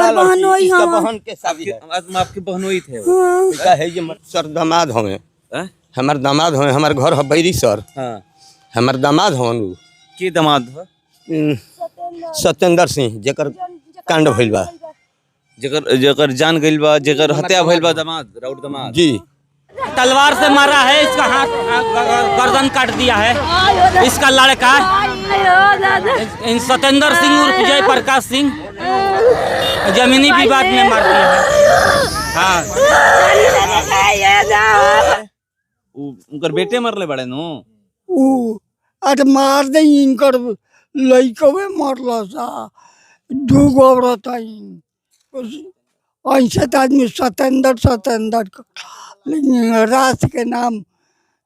बड़ा लड़की, इसका बहन के शादी है। आपके बहनोई थे वो? बेटा है ये सर दामाद होंगे, हैं? हमार दामाद होंगे, हमार घर है बैरी सर, हाँ। हमार दामाद होंगे की दामाद हो? सत्येंद्र सिंह जेकर कांड भइल बा, जेकर जान गइल बा, जेकर हत्या भइल बा, दामाद राउत दामाद जी। तलवार से मारा है, इसका हाथ गर्दन काट दिया है। इसका लड़का सत्येंद्र सिंह उर्फ जय प्रकाश सिंह जमीनी विवाद में मार दिया है। हाँ। उनकर बेटे मरले बड़े नु अरे मार दे इनकर लइकवे मरला सा दूगो औरत ऐसे आदमी सत्येंद्र लेकिन रात के नाम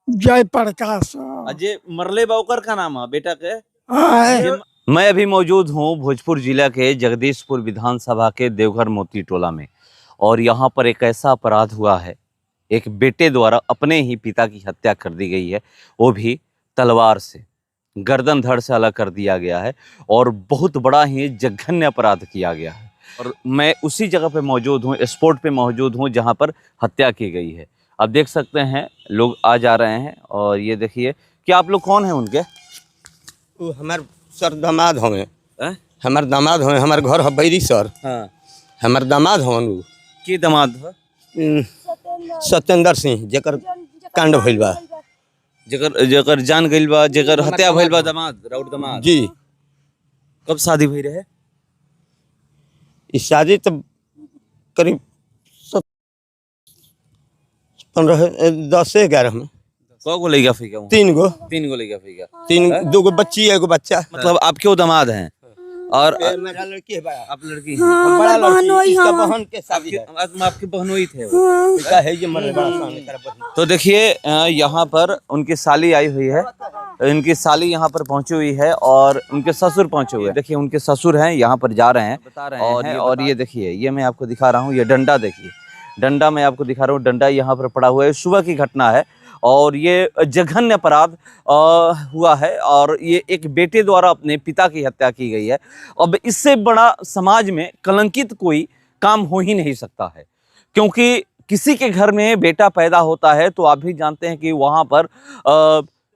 जय प्रकाश। अजय मरले बाउकर का नाम है बेटा के? हाँ। मैं अभी मौजूद हूँ भोजपुर जिला के जगदीशपुर विधानसभा के देवघर मोती टोला में, और यहाँ पर एक ऐसा अपराध हुआ है, एक बेटे द्वारा अपने ही पिता की हत्या कर दी गई है, वो भी तलवार से, गर्दन धड़ से अलग कर दिया गया है, और बहुत बड़ा ही जघन्य अपराध किया गया है। और मैं उसी जगह पे मौजूद हूँ, स्पॉट पे मौजूद हूँ जहाँ पर हत्या की गई है। आप देख सकते हैं लोग आ जा रहे हैं, और ये देखिए कि आप लोग कौन हैं उनके? वो हमार सर दामाद होंगे, हैं? हमार दामाद होंगे, हमार घर है बैरी सर, हाँ। हमार दामाद होंगे की दामाद हो? सत्येंद्र सिंह जेकर कांड भइल बा, जेकर जान गइल बा, जेकर हत्या भइल बा, दामाद राउत दामाद जी। कब शादी भई रहे? इस शादी तो करीब 10 से 11 में। कौ गो लइका फइका? 3 गो लइका फइका। 2 गो बच्ची, एगो बच्चा। मतलब आप क्यों दामाद हैं? और मेरा लड़की है बड़ा, आप लड़की हैं? हाँ, बड़ा बहनोई, लड़की, इसका हाँ। बहन के शादी है। आपके बहनोई थे वो? बेटा है ये मरले बड़ा सा। तो देखिए यहाँ पर उनकी साली आई हुई है, इनकी साली यहाँ पर पहुंची हुई है, और उनके ससुर पहुंचे हुए हैं। देखिए उनके ससुर हैं, यहाँ पर जा रहे हैं, बता रहे हैं। और ये देखिए, ये मैं आपको दिखा रहा हूँ, ये डंडा देखिए, डंडा मैं आपको दिखा रहा हूँ, डंडा यहाँ पर पड़ा हुआ है। सुबह की घटना है, और ये जघन्य अपराध हुआ है, और ये एक बेटे द्वारा अपने पिता की हत्या की गई है। अब इससे बड़ा समाज में कलंकित कोई काम हो ही नहीं सकता है, क्योंकि किसी के घर में बेटा पैदा होता है तो आप भी जानते हैं कि वहाँ पर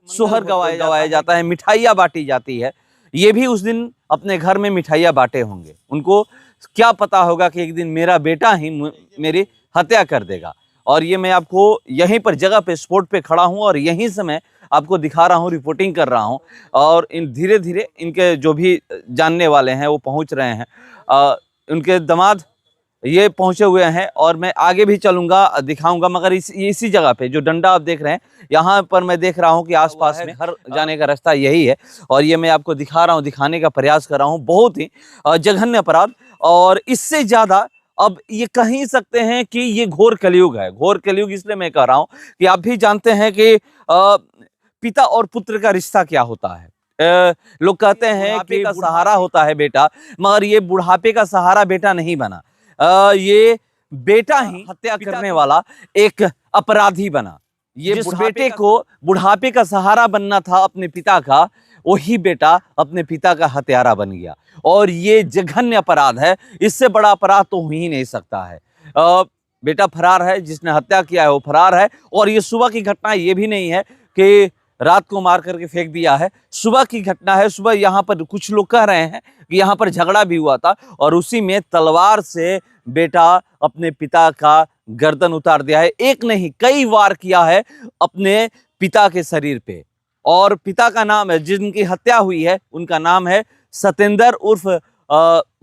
सोहर गवाया जाता है, मिठाइयाँ बांटी जाती है। ये भी उस दिन अपने घर में मिठाइयाँ बांटे होंगे, उनको क्या पता होगा कि एक दिन मेरा बेटा ही मेरी हत्या कर देगा। और ये मैं आपको यहीं पर जगह पे स्पॉट पे खड़ा हूँ, और यहीं से मैं आपको दिखा रहा हूँ, रिपोर्टिंग कर रहा हूँ, और इन धीरे धीरे इनके जो भी जानने वाले हैं वो पहुँच रहे हैं। उनके दामाद ये पहुँचे हुए हैं, और मैं आगे भी चलूँगा, दिखाऊँगा, मगर इसी जगह पे जो डंडा आप देख रहे हैं, यहाँ पर मैं देख रहा हूँ कि आसपास में घर जाने का रास्ता यही है, और ये मैं आपको दिखा रहा हूँ, दिखाने का प्रयास कर रहा हूँ। बहुत ही जघन्य अपराध, और इससे ज़्यादा अब ये कह ही सकते हैं कि ये घोर कलयुग है। घोर कलयुग इसलिए मैं कह रहा हूँ कि आप भी जानते हैं कि पिता और पुत्र का रिश्ता क्या होता है। लोग कहते हैं कि सहारा होता है बेटा, मगर ये बुढ़ापे का सहारा बेटा नहीं बना, ये बेटा ही हत्या करने वाला एक अपराधी बना। ये जिस बेटे को बुढ़ापे का सहारा बनना था अपने पिता का, वही बेटा अपने पिता का हत्यारा बन गया, और ये जघन्य अपराध है। इससे बड़ा अपराध तो हो ही नहीं सकता है। बेटा फरार है, जिसने हत्या किया है वो फरार है, और ये सुबह की घटना ये भी नहीं है कि रात को मार करके फेंक दिया है, सुबह की घटना है। सुबह यहाँ पर कुछ लोग कह रहे हैं कि यहाँ पर झगड़ा भी हुआ था, और उसी में तलवार से बेटा अपने पिता का गर्दन उतार दिया है। एक नहीं, कई वार किया है अपने पिता के शरीर पे, और पिता का नाम है, जिनकी हत्या हुई है उनका नाम है सत्येंद्र उर्फ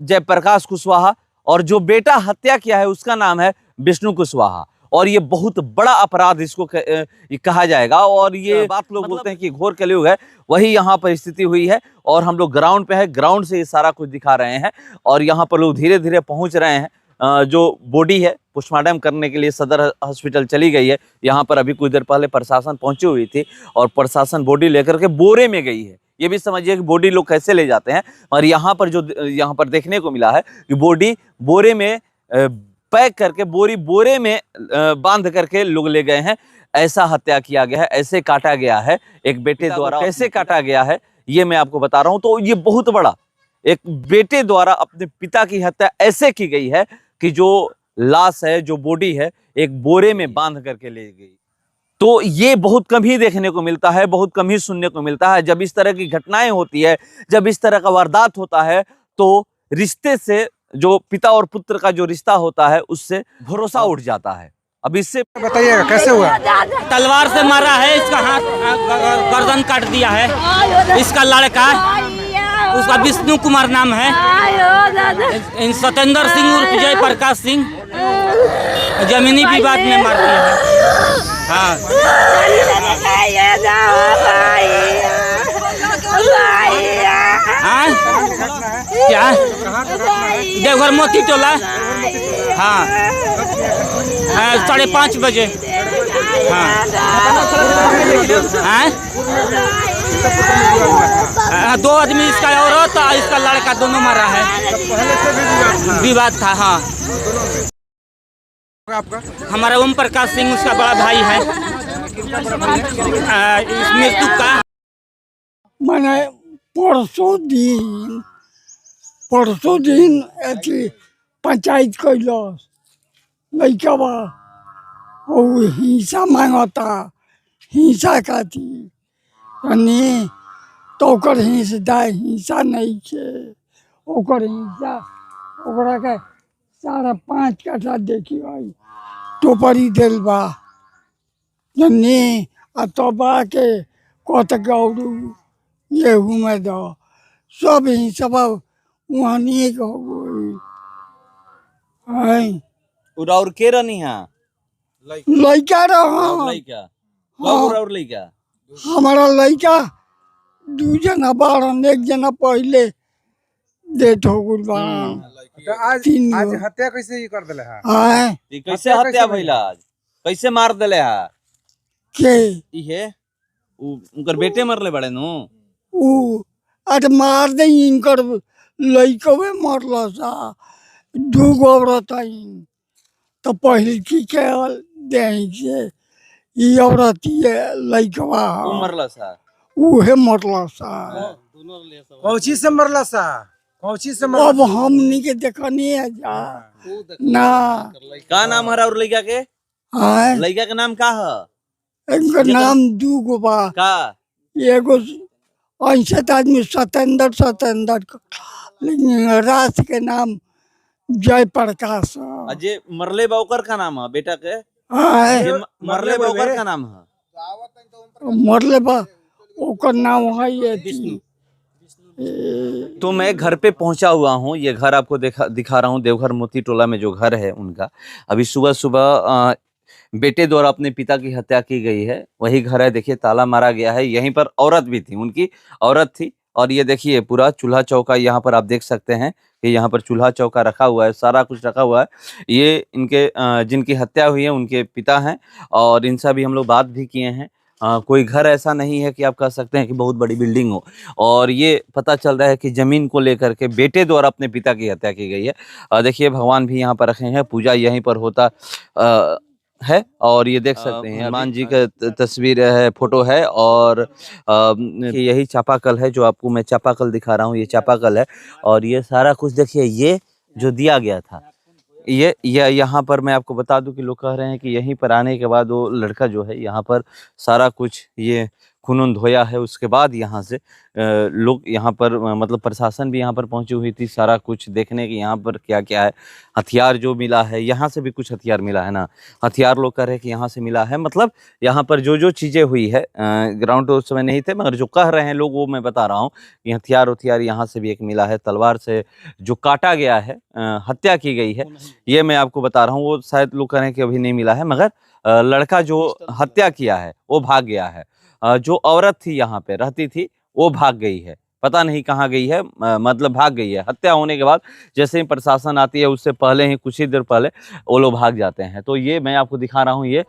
जयप्रकाश कुशवाहा, और जो बेटा हत्या किया है उसका नाम है विष्णु कुशवाहा। और ये बहुत बड़ा अपराध इसको कहा जाएगा, और ये बात लोग बोलते हैं कि घोर कलयुग है, वही यहाँ पर स्थिति हुई है। और हम लोग ग्राउंड पे हैं, ग्राउंड से ये सारा कुछ दिखा रहे हैं, और यहाँ पर लोग धीरे धीरे पहुँच रहे हैं। जो बॉडी है पोस्टमार्टम करने के लिए सदर हॉस्पिटल चली गई है। यहाँ पर अभी कुछ देर पहले प्रशासन पहुंची हुई थी, और प्रशासन बॉडी लेकर के बोरे में गई है। ये भी समझिए कि बॉडी लोग कैसे ले जाते हैं, और यहाँ पर जो यहाँ पर देखने को मिला है कि बॉडी बोरे में पैक करके, बोरे में बांध करके लोग ले गए हैं। ऐसा हत्या किया गया है, ऐसे काटा गया है, एक बेटे द्वारा कैसे काटा गया है ये मैं आपको बता रहा हूँ। तो ये बहुत बड़ा एक बेटे द्वारा अपने पिता की हत्या ऐसे की गई है कि जो लाश है, जो बॉडी है, एक बोरे में बांध करके ले गई। तो ये बहुत कम ही देखने को मिलता है, बहुत कम ही सुनने को मिलता है। जब इस तरह की घटनाएं होती है, जब इस तरह का वारदात होता है, तो रिश्ते से, जो पिता और पुत्र का जो रिश्ता होता है, उससे भरोसा उठ जाता है। अब इससे बताइएगा कैसे हुआ? तलवार से मारा है, इसका हाथ गर्दन काट दिया है। इसका लड़का, उसका विष्णु कुमार नाम है, सत्येंद्र सिंह उर्फ जय प्रकाश सिंह, जमीनी विवाद में मार दिया है। हाँ, क्या देवघर मोती टोला। हाँ, 5:30 बजे। हाँ, 2 आदमी, इसका औरत और इसका लड़का, दोनों मरा है। विवाद था। हाँ, आपका हमारा ओम प्रकाश सिंह उसका बड़ा भाई है। इस मृत्यु का मैंने परसों दिन अथी पंचायत कैलस लैका बा और हिस्सा मांगता, हिस्सा खाती यानी तो ओकर हिस्सा नहीं छे। ओकर हिस्सा ओकरा के 5.5 कट्ठा देखी भाई टोपरी दिल बा जन्नी आ तब आके कत गौरू ये घूमे दो सब हिस्सा वहाँ नहीं हो गई। और के रहनी है लड़का रहा लइका और लइका हमारा लड़का 2 जना बारन, 1 जना पहले डेथ हो गई बारन। तो आज 3 आज हत्या कैसे ही कर दिले है? ई कैसे हत्या भइला? आज कैसे मार देले है? के ई है उनकर बेटे मरले बड़े नु। ऊ अरे मार दे इनकर लड़कवे मरल सा 2 गो औरत आई तो पहले की के दे से ई औरत ये लड़कवा मरला सा उहे मरल सा। कौची से मरला सा? कौची से मरला? अब हमनी के देखनी है जा ना का नाम हरा और लइका के? है लइका के नाम का है? इनका नाम 2 गो बा। का एगो 65 आदमी सत्येंद्र लेकिन रात के नाम जय प्रकाश अजय मरले बाउकर का नाम है बेटा के? है। जे मरले बाउकर का नाम है? मरले बा ओकर नाम है ये तो मैं घर पे पहुंचा हुआ हूँ। ये घर आपको दिखा रहा हूँ, देवघर मोती टोला में जो घर है उनका। अभी सुबह सुबह बेटे द्वारा अपने पिता की हत्या की गई है। वही घर है, देखिए ताला मारा गया है। यहीं पर औरत भी थी, उनकी औरत थी। और ये देखिए पूरा चूल्हा चौका यहाँ पर आप देख सकते हैं कि यहाँ पर चूल्हा चौका रखा हुआ है, सारा कुछ रखा हुआ है। ये इनके जिनकी हत्या हुई है उनके पिता हैं और इनसे भी हम लोग बात भी किए हैं। कोई घर ऐसा नहीं है कि आप कह सकते हैं कि बहुत बड़ी बिल्डिंग हो। और ये पता चल रहा है कि जमीन को लेकर के बेटे द्वारा अपने पिता की हत्या की गई है। देखिए भगवान भी यहाँ पर रखे हैं, पूजा यहीं पर होता है। और ये देख सकते हैं हनुमान जी का तस्वीर है, फोटो है। और यही चापाकल है जो आपको मैं चापाकल दिखा रहा हूँ। ये चापाकल है और ये सारा कुछ देखिए, ये जो दिया गया था ये यहाँ पर मैं आपको बता दूं कि लोग कह रहे हैं कि यहीं पर आने के बाद वो लड़का जो है यहाँ पर सारा कुछ ये खून धोया है। उसके बाद यहाँ से लोग यहाँ पर मतलब प्रशासन भी यहाँ पर पहुंची हुई थी सारा कुछ देखने की यहाँ पर क्या क्या है। हथियार जो मिला है, यहाँ से भी कुछ हथियार मिला है ना, हथियार लोग कह रहे हैं कि यहाँ से मिला है। मतलब यहाँ पर जो चीज़ें हुई है, ग्राउंड उस समय नहीं थे मगर जो कह रहे हैं लोग वो मैं बता रहा हूँ कि हथियार यहाँ से भी एक मिला है। तलवार से जो काटा गया है, हत्या की गई है, ये मैं आपको बता रहा हूँ। वो शायद लोग कह रहे हैं कि अभी नहीं मिला है, मगर लड़का जो हत्या किया है वो भाग गया है। जो औरत थी यहाँ पे रहती थी वो भाग गई है, पता नहीं कहाँ गई है, मतलब भाग गई है। हत्या होने के बाद जैसे ही प्रशासन आती है उससे पहले ही कुछ ही देर पहले वो लोग भाग जाते हैं। तो ये मैं आपको दिखा रहा हूँ, ये